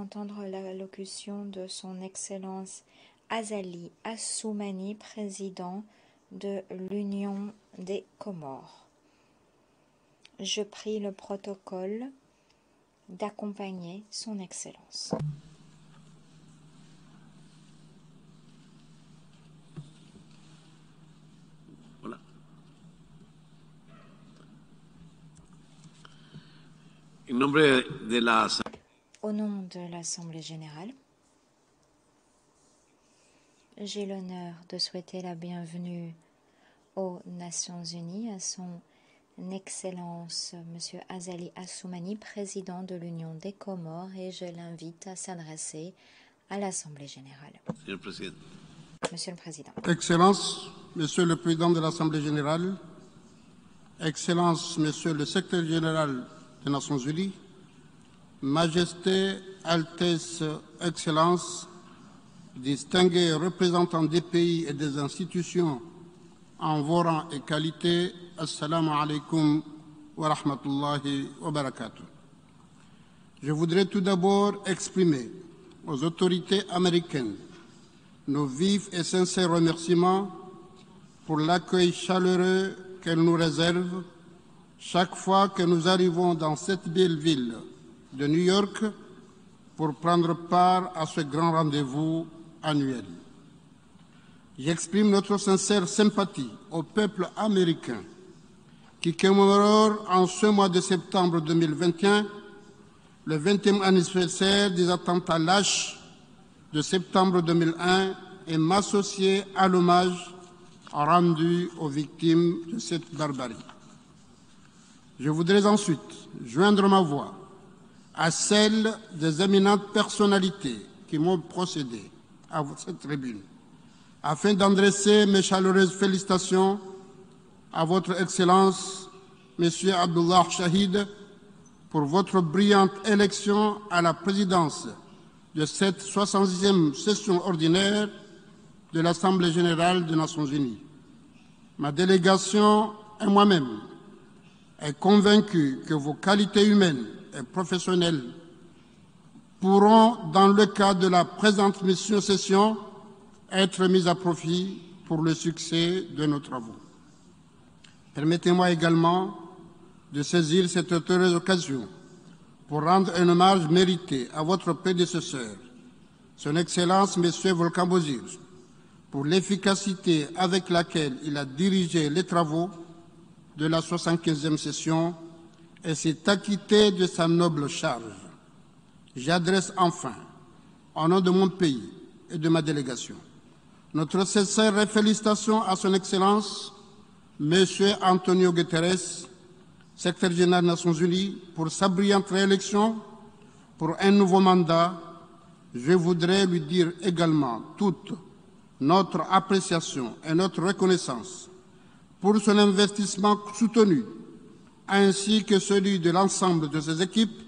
entendre l'allocution de son Excellence Azali Assoumani, président de l'Union des Comores. Je prie le protocole d'accompagner son Excellence. Voilà. Au nom de l'Assemblée générale, j'ai l'honneur de souhaiter la bienvenue aux Nations Unies à son Excellence M. Azali Assoumani, président de l'Union des Comores, et je l'invite à s'adresser à l'Assemblée générale. Monsieur le Président. Excellence, Monsieur le Président de l'Assemblée générale, Excellence, Monsieur le Secrétaire général des Nations unies, Majesté, Altesse, Excellence, distingués représentants des pays et des institutions en vos rangs et qualités, Assalamu alaikum wa rahmatullahi wa barakatuh. Je voudrais tout d'abord exprimer aux autorités américaines nos vifs et sincères remerciements pour l'accueil chaleureux qu'elles nous réservent chaque fois que nous arrivons dans cette belle ville de New York pour prendre part à ce grand rendez-vous annuel. J'exprime notre sincère sympathie au peuple américain qui commémore en ce mois de septembre 2021 le 20e anniversaire des attentats lâches de septembre 2001 et m'associer à l'hommage rendu aux victimes de cette barbarie. Je voudrais ensuite joindre ma voix à celle des éminentes personnalités qui m'ont précédé à cette tribune, afin d'adresser mes chaleureuses félicitations à votre Excellence, Monsieur Abdullah Shahid, pour votre brillante élection à la présidence de cette 70e session ordinaire de l'Assemblée générale des Nations unies. Ma délégation et moi-même est convaincus que vos qualités humaines et professionnelles pourront, dans le cadre de la présente session, être mises à profit pour le succès de nos travaux. Permettez-moi également de saisir cette heureuse occasion pour rendre un hommage mérité à votre prédécesseur, Son Excellence M. Volkan Bozkır, pour l'efficacité avec laquelle il a dirigé les travaux de la 75e session et s'est acquitté de sa noble charge. J'adresse enfin, au nom de mon pays et de ma délégation, notre sincère félicitations à Son Excellence M. Antonio Guterres, Secrétaire général des Nations unies, pour sa brillante réélection pour un nouveau mandat. Je voudrais lui dire également toute notre appréciation et notre reconnaissance pour son investissement soutenu, ainsi que celui de l'ensemble de ses équipes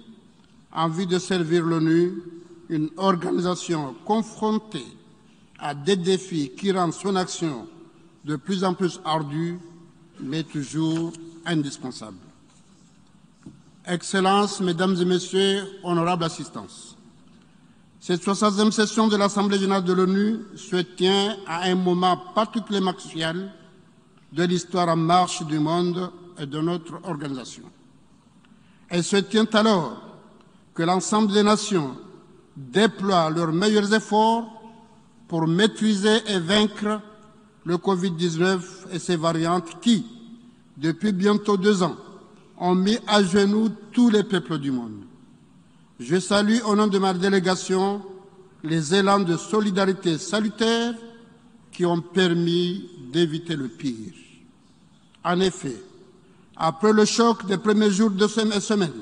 en vue de servir l'ONU, une organisation confrontée à des défis qui rendent son action de plus en plus ardue, mais toujours indispensable. Excellences, Mesdames et Messieurs, honorables assistances, cette 60e session de l'Assemblée générale de l'ONU se tient à un moment particulièrement crucial de l'histoire en marche du monde et de notre organisation. Elle se tient alors que l'ensemble des nations déploient leurs meilleurs efforts pour maîtriser et vaincre le Covid-19 et ses variantes qui, depuis bientôt 2 ans, ont mis à genoux tous les peuples du monde. Je salue au nom de ma délégation les élans de solidarité salutaire qui ont permis d'éviter le pire. En effet, après le choc des premiers jours de cette semaine,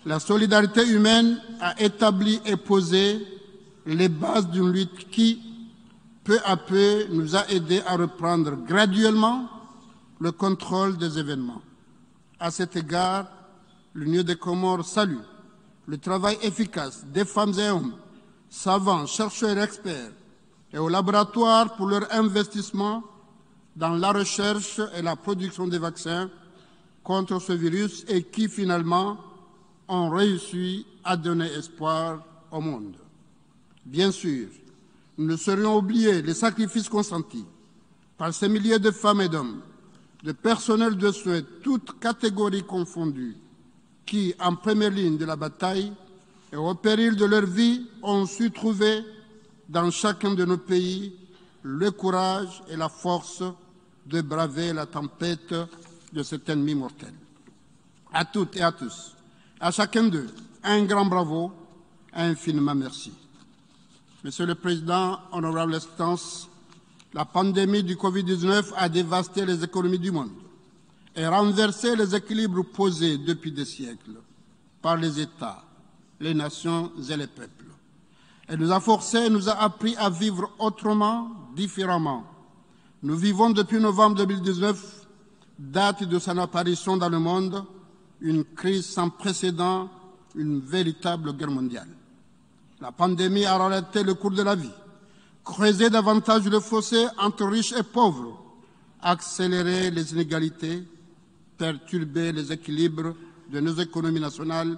la solidarité humaine a établi et posé les bases d'une lutte qui, peu à peu, nous a aidés à reprendre graduellement le contrôle des événements. À cet égard, l'Union des Comores salue le travail efficace des femmes et hommes, savants, chercheurs et experts, et aux laboratoires pour leur investissement dans la recherche et la production des vaccins contre ce virus et qui, finalement, ont réussi à donner espoir au monde. Bien sûr, nous ne saurions oublier les sacrifices consentis par ces milliers de femmes et d'hommes, de personnels de soins, toutes catégories confondues, qui, en première ligne de la bataille et au péril de leur vie, ont su trouver dans chacun de nos pays le courage et la force de braver la tempête de cet ennemi mortel. À toutes et à tous, à chacun d'eux, un grand bravo, infiniment merci. Monsieur le Président, honorables excellences, la pandémie du Covid-19 a dévasté les économies du monde et renversé les équilibres posés depuis des siècles par les États, les nations et les peuples. Elle nous a forcés et nous a appris à vivre autrement, différemment. Nous vivons depuis novembre 2019, date de son apparition dans le monde, une crise sans précédent, une véritable guerre mondiale. La pandémie a ralenti le cours de la vie, creusé davantage le fossé entre riches et pauvres, accéléré les inégalités, perturbé les équilibres de nos économies nationales.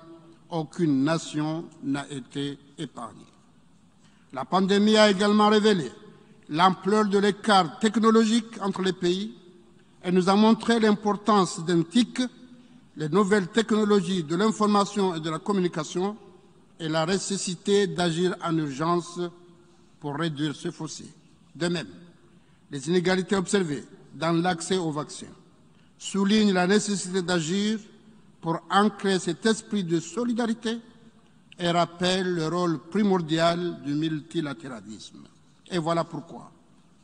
Aucune nation n'a été épargnée. La pandémie a également révélé l'ampleur de l'écart technologique entre les pays. Elle nous a montré l'importance d'un TIC, les nouvelles technologies de l'information et de la communication, et la nécessité d'agir en urgence pour réduire ce fossé. De même, les inégalités observées dans l'accès aux vaccins soulignent la nécessité d'agir pour ancrer cet esprit de solidarité et rappellent le rôle primordial du multilatéralisme. Et voilà pourquoi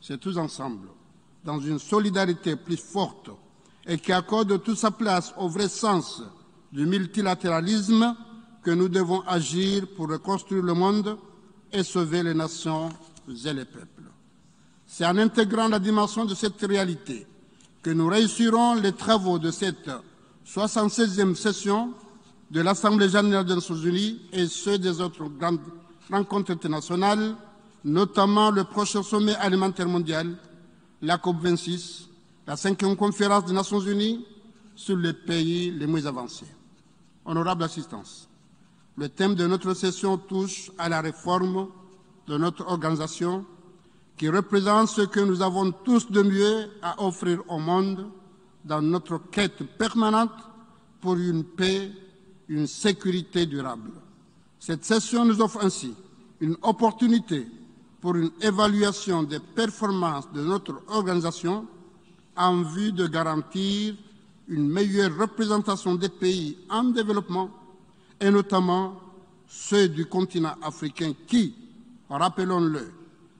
c'est tous ensemble, dans une solidarité plus forte et qui accorde toute sa place au vrai sens du multilatéralisme, que nous devons agir pour reconstruire le monde et sauver les nations et les peuples. C'est en intégrant la dimension de cette réalité que nous réussirons les travaux de cette 76e session de l'Assemblée générale des Nations unies et ceux des autres grandes rencontres internationales, notamment le prochain sommet alimentaire mondial, la COP26, la 5e conférence des Nations unies sur les pays les moins avancés. Honorable assistance, le thème de notre session touche à la réforme de notre organisation qui représente ce que nous avons tous de mieux à offrir au monde dans notre quête permanente pour une paix, une sécurité durable. Cette session nous offre ainsi une opportunité pour une évaluation des performances de notre organisation en vue de garantir une meilleure représentation des pays en développement et notamment ceux du continent africain qui, rappelons-le,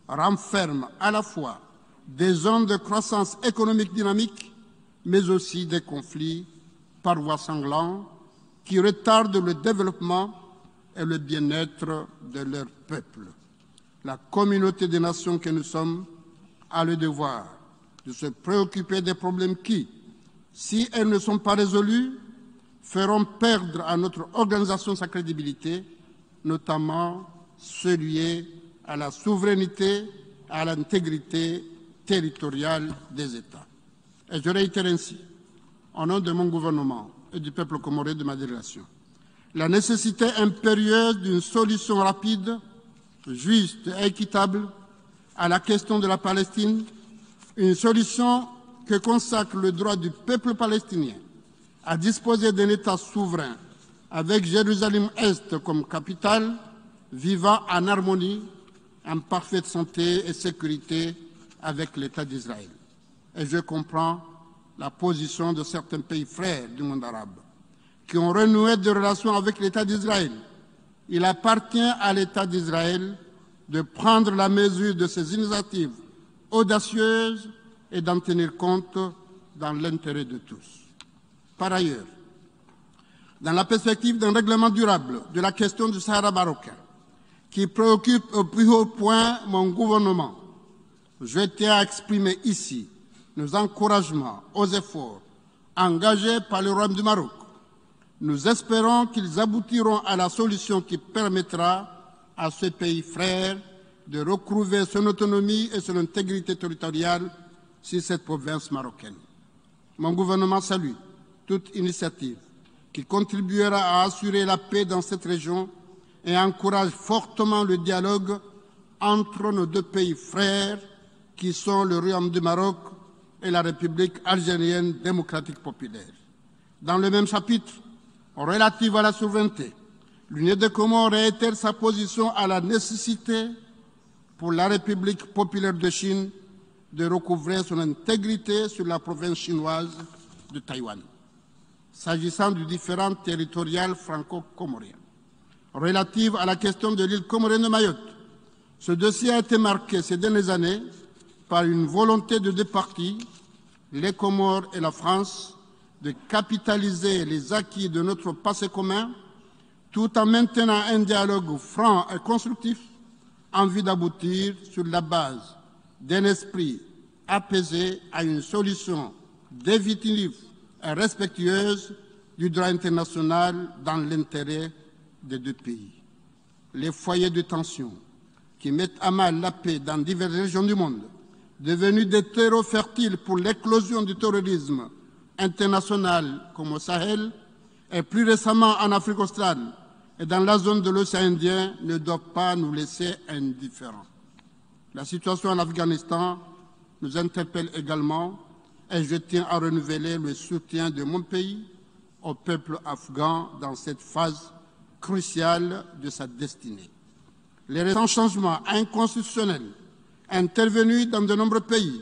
renferment à la fois des zones de croissance économique dynamique, mais aussi des conflits parfois sanglants qui retardent le développement et le bien-être de leur peuple. La communauté des nations que nous sommes a le devoir de se préoccuper des problèmes qui, si elles ne sont pas résolues, feront perdre à notre organisation sa crédibilité, notamment ceux liés à la souveraineté et à l'intégrité territoriale des États. Et je réitère ainsi, au nom de mon gouvernement et du peuple comorien de ma délégation, la nécessité impérieuse d'une solution rapide, juste et équitable à la question de la Palestine, une solution que consacre le droit du peuple palestinien à disposer d'un État souverain avec Jérusalem-Est comme capitale, vivant en harmonie, en parfaite santé et sécurité avec l'État d'Israël. Et je comprends la position de certains pays frères du monde arabe qui ont renoué des relations avec l'État d'Israël. Il appartient à l'État d'Israël de prendre la mesure de ces initiatives audacieuses et d'en tenir compte dans l'intérêt de tous. Par ailleurs, dans la perspective d'un règlement durable de la question du Sahara marocain, qui préoccupe au plus haut point mon gouvernement, je tiens à exprimer ici nos encouragements aux efforts engagés par le Royaume du Maroc. Nous espérons qu'ils aboutiront à la solution qui permettra à ce pays frère de recouvrer son autonomie et son intégrité territoriale sur cette province marocaine. Mon gouvernement salue toute initiative qui contribuera à assurer la paix dans cette région et encourage fortement le dialogue entre nos deux pays frères qui sont le Royaume du Maroc et la République algérienne démocratique populaire. Dans le même chapitre, relatif à la souveraineté, l'Union des Comores réitère sa position à la nécessité pour la République populaire de Chine de recouvrer son intégrité sur la province chinoise de Taïwan. S'agissant du différend territorial franco-comorien, relative à la question de l'île comorienne de Mayotte, ce dossier a été marqué ces dernières années par une volonté de deux parties, les Comores et la France, de capitaliser les acquis de notre passé commun tout en maintenant un dialogue franc et constructif en vue d'aboutir sur la base d'un esprit apaisé à une solution définitive et respectueuse du droit international dans l'intérêt des deux pays. Les foyers de tension qui mettent à mal la paix dans diverses régions du monde, devenus des terreaux fertiles pour l'éclosion du terrorisme international comme au Sahel et plus récemment en Afrique australe et dans la zone de l'océan Indien, ne doivent pas nous laisser indifférents. La situation en Afghanistan nous interpelle également et je tiens à renouveler le soutien de mon pays au peuple afghan dans cette phase cruciale de sa destinée. Les récents changements inconstitutionnels intervenus dans de nombreux pays,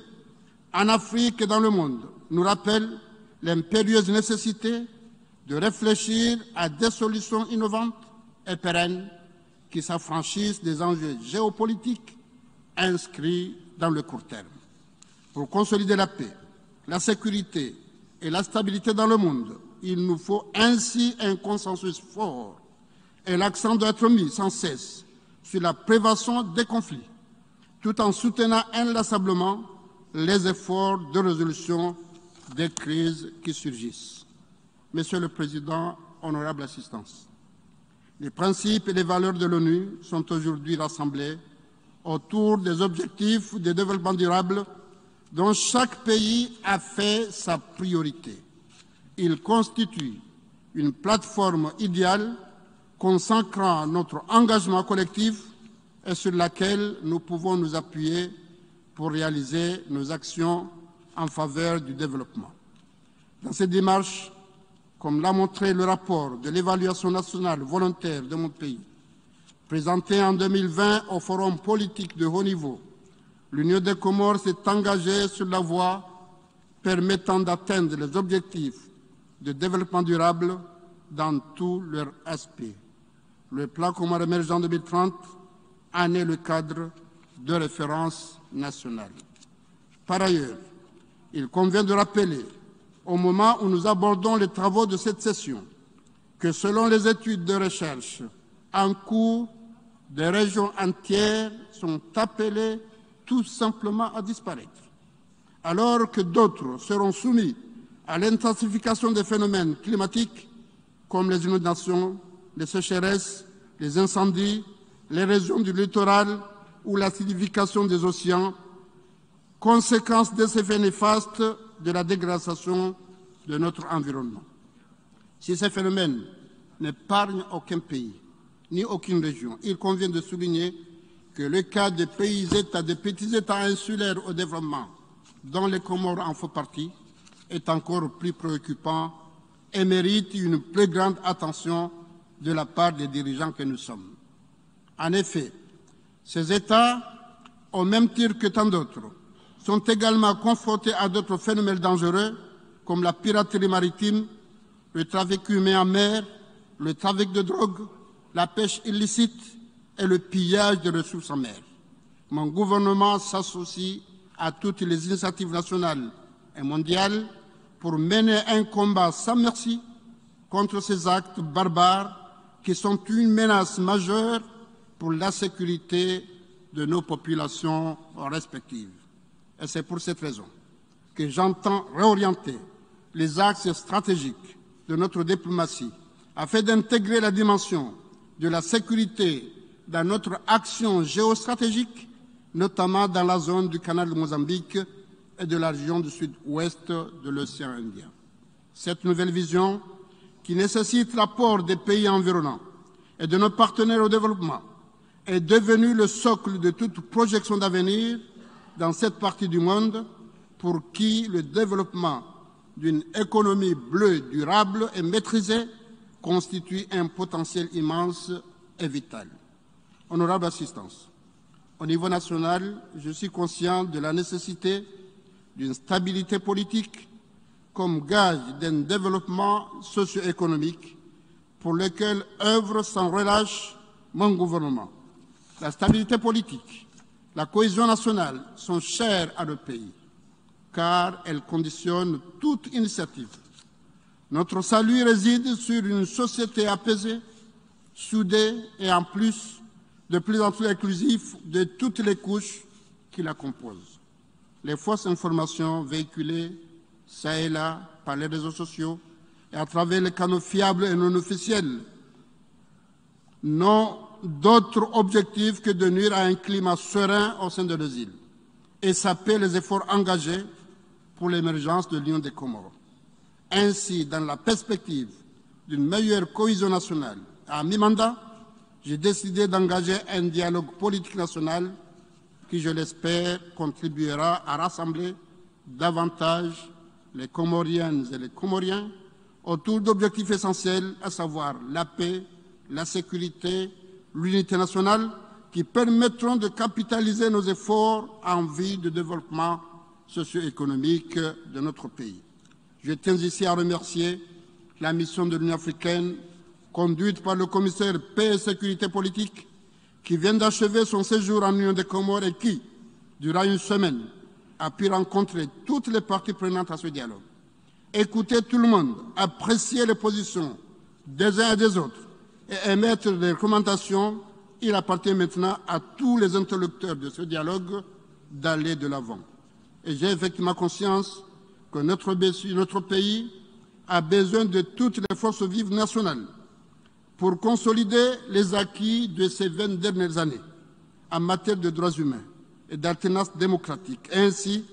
en Afrique et dans le monde, nous rappellent l'impérieuse nécessité de réfléchir à des solutions innovantes et pérennes qui s'affranchissent des enjeux géopolitiques inscrits dans le court terme. Pour consolider la paix, la sécurité et la stabilité dans le monde, il nous faut ainsi un consensus fort et l'accent doit être mis sans cesse sur la prévention des conflits, tout en soutenant inlassablement les efforts de résolution des crises qui surgissent. Monsieur le Président, honorable assistance, les principes et les valeurs de l'ONU sont aujourd'hui rassemblés autour des objectifs de développement durable dont chaque pays a fait sa priorité. Ils constituent une plateforme idéale consacrant notre engagement collectif et sur laquelle nous pouvons nous appuyer pour réaliser nos actions en faveur du développement. Dans cette démarche, comme l'a montré le rapport de l'évaluation nationale volontaire de mon pays, présenté en 2020 au Forum politique de haut niveau, l'Union des Comores s'est engagée sur la voie permettant d'atteindre les objectifs de développement durable dans tous leurs aspects. Le plan Comores émergent 2030 en est le cadre de référence nationale. Par ailleurs, il convient de rappeler, au moment où nous abordons les travaux de cette session, que selon les études de recherche en cours, des régions entières sont appelées tout simplement à disparaître, alors que d'autres seront soumis à l'intensification des phénomènes climatiques comme les inondations, les sécheresses, les incendies, l'érosion du littoral ou l'acidification des océans, conséquence des effets néfastes de la dégradation de notre environnement. Si ces phénomènes n'épargnent aucun pays, ni aucune région, il convient de souligner que le cas des pays-États, des petits États insulaires au développement, dont les Comores en font partie, est encore plus préoccupant et mérite une plus grande attention de la part des dirigeants que nous sommes. En effet, ces États, au même titre que tant d'autres, sont également confrontés à d'autres phénomènes dangereux comme la piraterie maritime, le trafic humain en mer, le trafic de drogue, la pêche illicite et le pillage des ressources en mer. Mon gouvernement s'associe à toutes les initiatives nationales et mondiales pour mener un combat sans merci contre ces actes barbares qui sont une menace majeure pour la sécurité de nos populations respectives. Et c'est pour cette raison que j'entends réorienter les axes stratégiques de notre diplomatie afin d'intégrer la dimension de la sécurité dans notre action géostratégique, notamment dans la zone du canal de Mozambique et de la région du sud-ouest de l'océan Indien. Cette nouvelle vision, qui nécessite l'apport des pays environnants et de nos partenaires au développement est devenu le socle de toute projection d'avenir dans cette partie du monde pour qui le développement d'une économie bleue durable et maîtrisée constitue un potentiel immense et vital. Honorable assistance, au niveau national, je suis conscient de la nécessité d'une stabilité politique comme gage d'un développement socio-économique pour lequel œuvre sans relâche mon gouvernement. La stabilité politique, la cohésion nationale sont chères à notre pays, car elles conditionnent toute initiative. Notre salut réside sur une société apaisée, soudée et en plus de plus en plus inclusive de toutes les couches qui la composent. Les fausses informations véhiculées ça et là par les réseaux sociaux et à travers les canaux fiables et non officiels n'ont d'autre objectif que de nuire à un climat serein au sein de nos îles et saper les efforts engagés pour l'émergence de l'Union des Comores. Ainsi, dans la perspective d'une meilleure cohésion nationale, à mi-mandat, j'ai décidé d'engager un dialogue politique national qui, je l'espère, contribuera à rassembler davantage les Comoriennes et les Comoriens autour d'objectifs essentiels, à savoir la paix, la sécurité, l'unité nationale, qui permettront de capitaliser nos efforts en vue de développement socio-économique de notre pays. Je tiens ici à remercier la mission de l'Union africaine conduite par le commissaire paix et sécurité politique qui vient d'achever son séjour en Union des Comores et qui, durant une semaine, a pu rencontrer toutes les parties prenantes à ce dialogue, écouter tout le monde, apprécier les positions des uns et des autres et émettre des recommandations. Il appartient maintenant à tous les interlocuteurs de ce dialogue d'aller de l'avant. Et j'ai effectivement conscience que notre pays a besoin de toutes les forces vives nationales pour consolider les acquis de ces 20 dernières années en matière de droits humains et d'alternance démocratique, et ainsi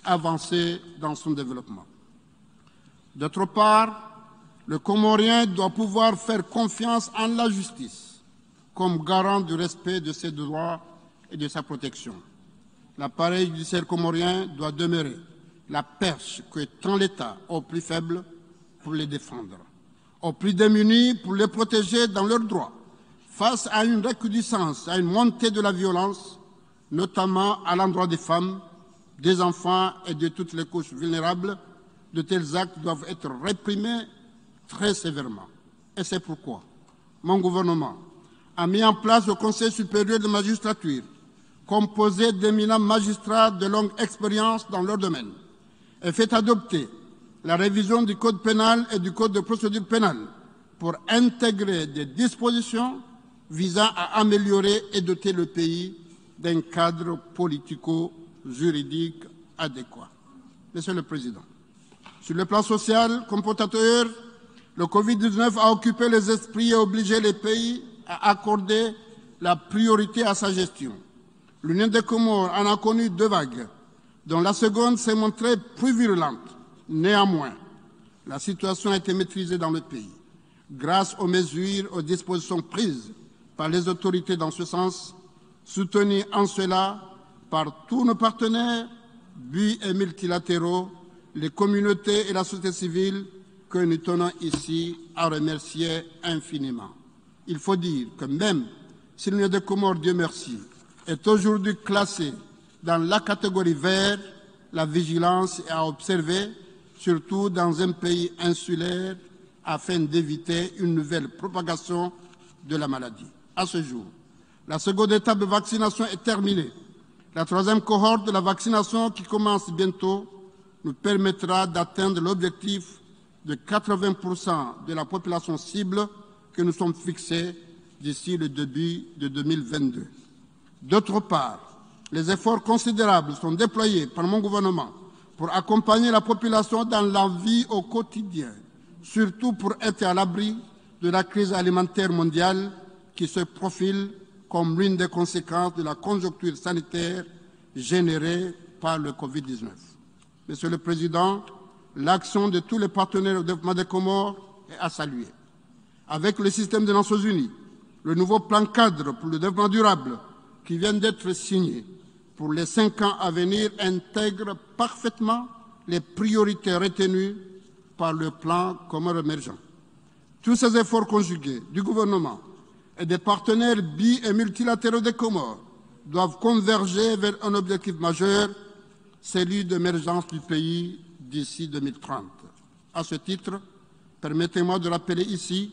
avancer dans son développement. D'autre part, le Comorien doit pouvoir faire confiance en la justice comme garant du respect de ses droits et de sa protection. L'appareil judiciaire comorien doit demeurer la perche que tend l'État aux plus faibles pour les défendre, aux plus démunis pour les protéger dans leurs droits, face à une recrudescence, à une montée de la violence, notamment à l'endroit des femmes, des enfants et de toutes les couches vulnérables. De tels actes doivent être réprimés très sévèrement. Et c'est pourquoi mon gouvernement a mis en place le Conseil supérieur de magistrature, composé d'éminents magistrats de longue expérience dans leur domaine, et fait adopter la révision du Code pénal et du Code de procédure pénale pour intégrer des dispositions visant à améliorer et doter le pays d'un cadre politico-juridique adéquat. Monsieur le Président, sur le plan social, comportateur, le Covid-19 a occupé les esprits et obligé les pays à accorder la priorité à sa gestion. L'Union des Comores en a connu 2 vagues, dont la seconde s'est montrée plus virulente. Néanmoins, la situation a été maîtrisée dans le pays, grâce aux mesures, aux dispositions prises par les autorités dans ce sens, soutenues en cela par tous nos partenaires, bi- et multilatéraux, les communautés et la société civile, que nous tenons ici à remercier infiniment. Il faut dire que même si l'Union des Comores, Dieu merci, est aujourd'hui classée dans la catégorie vert, la vigilance est à observer, surtout dans un pays insulaire, afin d'éviter une nouvelle propagation de la maladie. À ce jour, la seconde étape de vaccination est terminée. La 3e cohorte de la vaccination, qui commence bientôt, nous permettra d'atteindre l'objectif de 80% de la population cible que nous sommes fixés d'ici le début de 2022. D'autre part, les efforts considérables sont déployés par mon gouvernement pour accompagner la population dans la vie au quotidien, surtout pour être à l'abri de la crise alimentaire mondiale qui se profile comme l'une des conséquences de la conjoncture sanitaire générée par le Covid-19. Monsieur le Président, l'action de tous les partenaires au développement des Comores est à saluer. Avec le système des Nations Unies, le nouveau plan cadre pour le développement durable qui vient d'être signé pour les 5 ans à venir intègre parfaitement les priorités retenues par le plan commun émergent. Tous ces efforts conjugués du gouvernement et des partenaires bi- et multilatéraux des Comores doivent converger vers un objectif majeur, celui d'émergence du pays d'ici 2030. À ce titre, permettez-moi de rappeler ici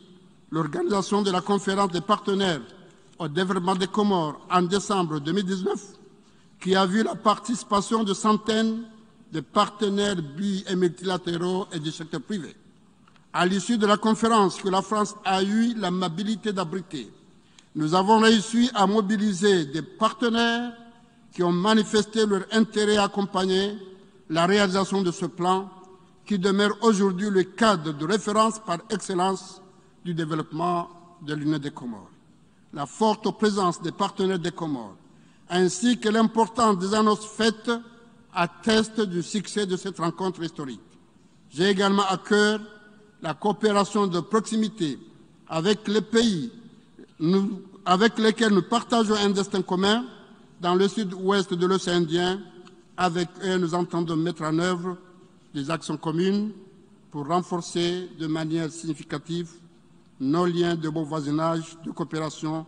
l'organisation de la conférence des partenaires au développement des Comores en décembre 2019, qui a vu la participation de centaines de partenaires bi- et multilatéraux et du secteur privé. À l'issue de la conférence que la France a eu l'amabilité d'abriter, nous avons réussi à mobiliser des partenaires qui ont manifesté leur intérêt à accompagner la réalisation de ce plan qui demeure aujourd'hui le cadre de référence par excellence du développement de l'Union des Comores. La forte présence des partenaires des Comores ainsi que l'importance des annonces faites attestent du succès de cette rencontre historique. J'ai également à cœur la coopération de proximité avec les pays avec lesquels nous partageons un destin commun dans le sud-ouest de l'océan Indien. Avec eux, nous entendons mettre en œuvre des actions communes pour renforcer de manière significative nos liens de bon voisinage, de coopération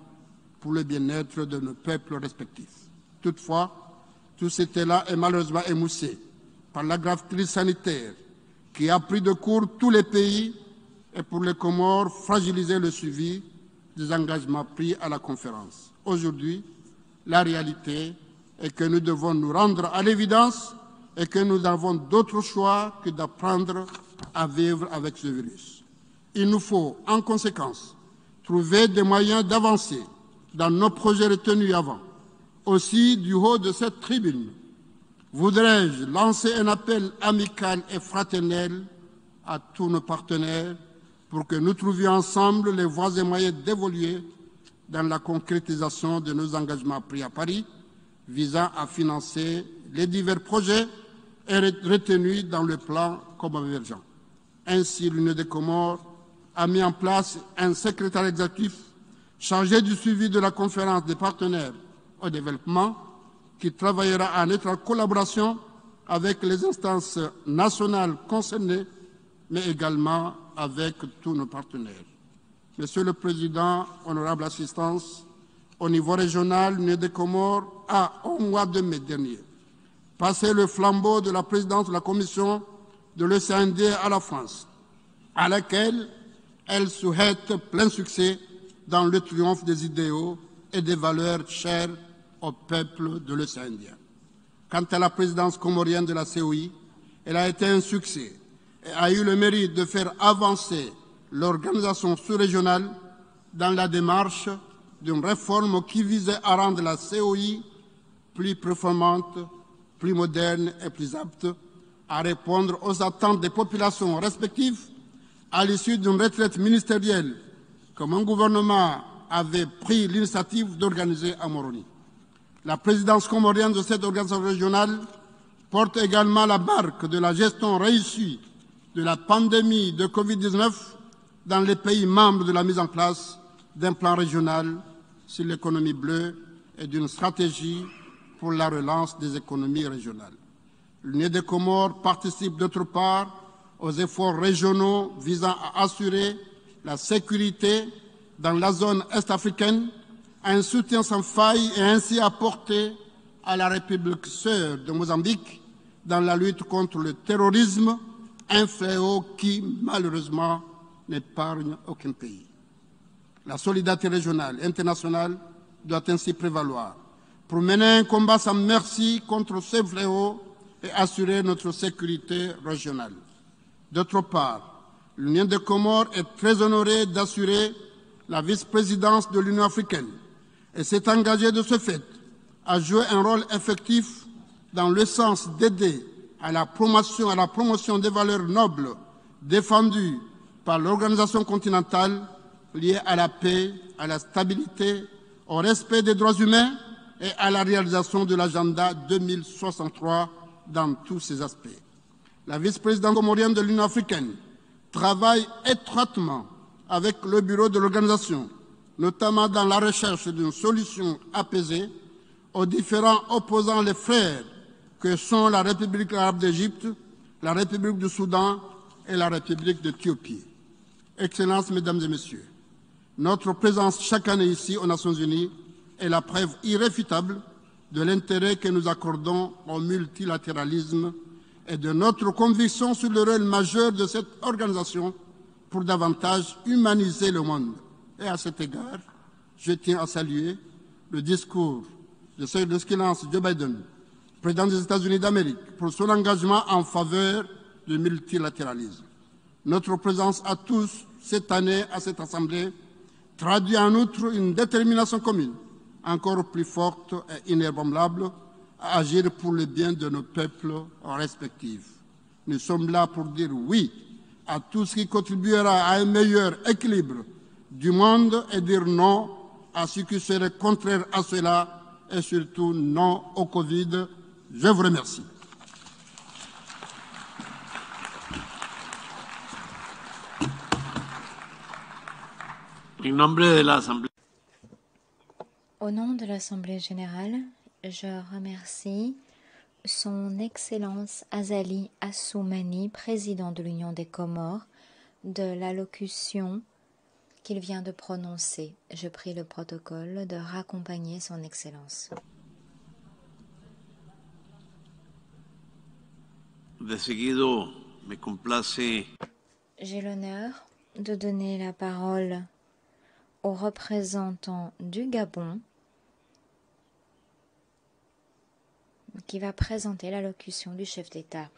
pour le bien-être de nos peuples respectifs. Toutefois, tout cela est malheureusement émoussé par la grave crise sanitaire qui a pris de court tous les pays et pour les Comores fragilisé le suivi des engagements pris à la conférence. Aujourd'hui, la réalité est que nous devons nous rendre à l'évidence et que nous n'avons d'autre choix que d'apprendre à vivre avec ce virus. Il nous faut, en conséquence, trouver des moyens d'avancer dans nos projets retenus avant. Aussi, du haut de cette tribune, voudrais-je lancer un appel amical et fraternel à tous nos partenaires pour que nous trouvions ensemble les voies et moyens d'évoluer dans la concrétisation de nos engagements pris à Paris visant à financer les divers projets retenus dans le plan commun émergent. Ainsi, l'Union des Comores a mis en place un secrétariat exécutif chargé du suivi de la conférence des partenaires au développement qui travaillera en étroite collaboration avec les instances nationales concernées, mais également avec tous nos partenaires. Monsieur le Président, honorable assistance, au niveau régional, l'Union des Comores a, au mois de mai dernier, passé le flambeau de la présidence de la Commission de l'océan Indien à la France, à laquelle elle souhaite plein succès dans le triomphe des idéaux et des valeurs chères au peuple de l'océan Indien. Quant à la présidence comorienne de la COI, elle a été un succès et a eu le mérite de faire avancer l'organisation sous-régionale dans la démarche d'une réforme qui visait à rendre la COI plus performante, plus moderne et plus apte à répondre aux attentes des populations respectives à l'issue d'une retraite ministérielle que mon gouvernement avait pris l'initiative d'organiser à Moroni. La présidence comorienne de cette organisation régionale porte également la marque de la gestion réussie de la pandémie de Covid-19 dans les pays membres de la mise en place d'un plan régional sur l'économie bleue et d'une stratégie pour la relance des économies régionales. L'Union des Comores participe d'autre part aux efforts régionaux visant à assurer la sécurité dans la zone est-africaine, un soutien sans faille et ainsi apporter à la République sœur de Mozambique dans la lutte contre le terrorisme, un fléau qui, malheureusement, n'épargne aucun pays. La solidarité régionale et internationale doit ainsi prévaloir pour mener un combat sans merci contre ce fléau et assurer notre sécurité régionale. D'autre part, l'Union des Comores est très honorée d'assurer la vice-présidence de l'Union africaine et s'est engagée de ce fait à jouer un rôle effectif dans le sens d'aider à la promotion des valeurs nobles défendues par l'organisation continentale liées à la paix, à la stabilité, au respect des droits humains et à la réalisation de l'agenda 2063 dans tous ses aspects. La vice-présidente comorienne de l'Union africaine travaille étroitement avec le bureau de l'organisation notamment dans la recherche d'une solution apaisée aux différents opposants, les frères que sont la République arabe d'Égypte, la République du Soudan et la République d'Éthiopie. Excellences, Mesdames et Messieurs, notre présence chaque année ici aux Nations Unies est la preuve irréfutable de l'intérêt que nous accordons au multilatéralisme et de notre conviction sur le rôle majeur de cette organisation pour davantage humaniser le monde. Et à cet égard, je tiens à saluer le discours de Son Excellence Joe Biden, président des États-Unis d'Amérique, pour son engagement en faveur du multilatéralisme. Notre présence à tous cette année à cette Assemblée traduit en outre une détermination commune, encore plus forte et inébranlable, à agir pour le bien de nos peuples respectifs. Nous sommes là pour dire oui à tout ce qui contribuera à un meilleur équilibre du monde et dire non à ce qui serait contraire à cela et surtout non au Covid. Je vous remercie. Au nom de l'Assemblée générale, je remercie Son Excellence Azali Assoumani, président de l'Union des Comores, de l'allocution qu'il vient de prononcer. Je prie le protocole de raccompagner Son Excellence. De seguido, me complace. J'ai l'honneur de donner la parole au représentant du Gabon qui va présenter l'allocution du chef d'État.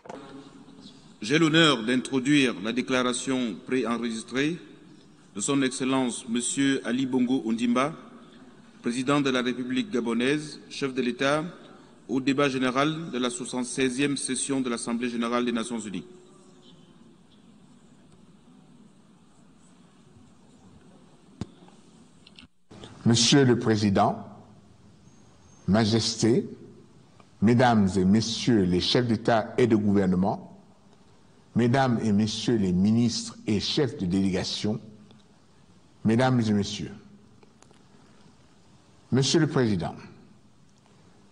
J'ai l'honneur d'introduire la déclaration préenregistrée de Son Excellence M. Ali Bongo Ondimba, président de la République gabonaise, chef de l'État, au débat général de la 76e session de l'Assemblée générale des Nations unies. Monsieur le Président, Majesté, Mesdames et Messieurs les chefs d'État et de gouvernement, Mesdames et Messieurs les ministres et chefs de délégation, Mesdames et Messieurs, Monsieur le Président,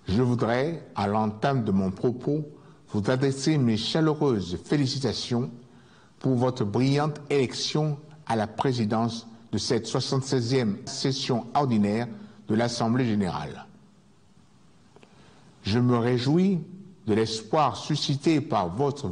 je voudrais, à l'entame de mon propos, vous adresser mes chaleureuses félicitations pour votre brillante élection à la présidence de cette 76e session ordinaire de l'Assemblée générale. Je me réjouis de l'espoir suscité par votre